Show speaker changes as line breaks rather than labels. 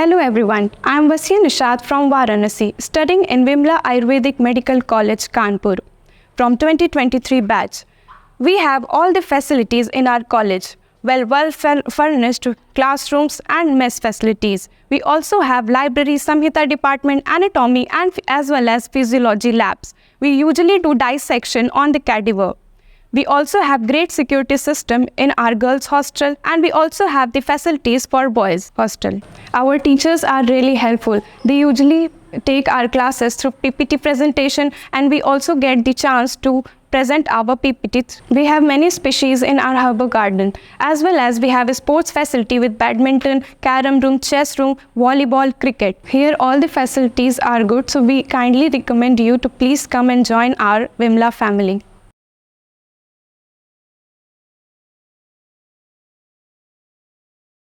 Hello everyone, I am Nishat from Varanasi, studying in Vimla Ayurvedic Medical College Kanpur from 2023 batch. We have all the facilities in our college, well furnished classrooms and mess facilities. We also have library, Samhita department, anatomy and as well as physiology labs. We usually do dissection on the cadaver. We also have great security system in our girls hostel, and we also have the facilities for boys hostel. Our teachers are really helpful. They usually take our classes through PPT presentation, and we also get the chance to present our PPT. We have many species in our herbal garden, as well as we have a sports facility with badminton, carom room, chess room, volleyball, cricket. Here all the facilities are good, so we kindly recommend you to please come and join our Vimla family.